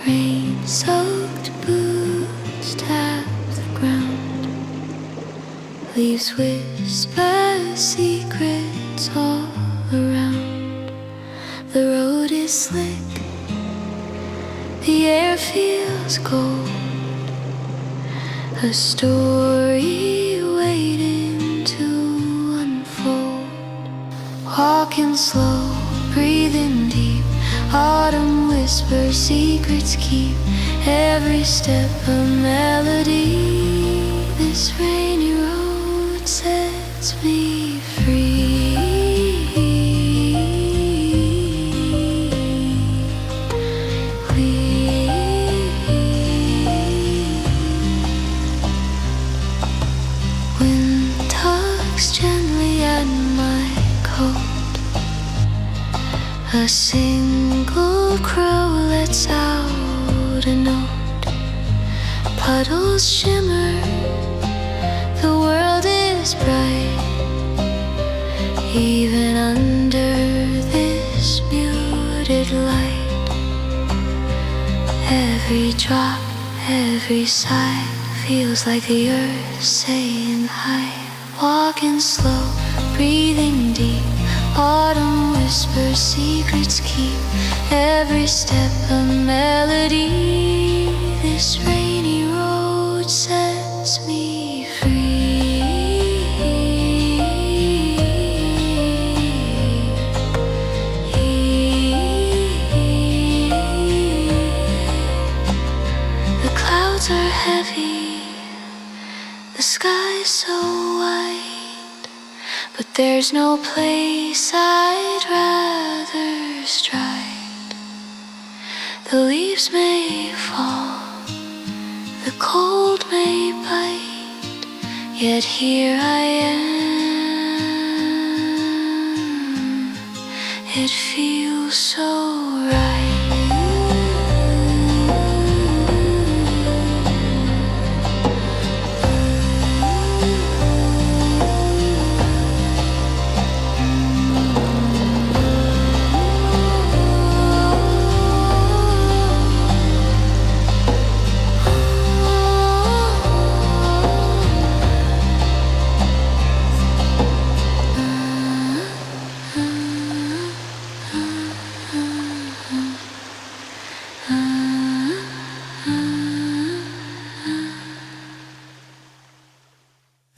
Rain-soaked boots tap the ground. Leaves whisper secrets all around. The road is slick, the air feels cold. A story waiting to unfold. Walking slow, breathing deep. Autumn whispers, secrets keep. Every step a melody. This rainy road sets me free. Wind tugs gently at my coat. A single crow lets out a note. Puddles shimmer, the world is bright. Even under this muted light, every drop, every sigh feels like the earth saying hi. Walking slow, breathing deep. Autumn whispers, secrets keep. Every step a melody. This rainy road sets me free. The clouds are heavy, the sky's so white, but there's no place I'd rather stride. The leaves may fall, the cold may bite, yet here I am. It feels so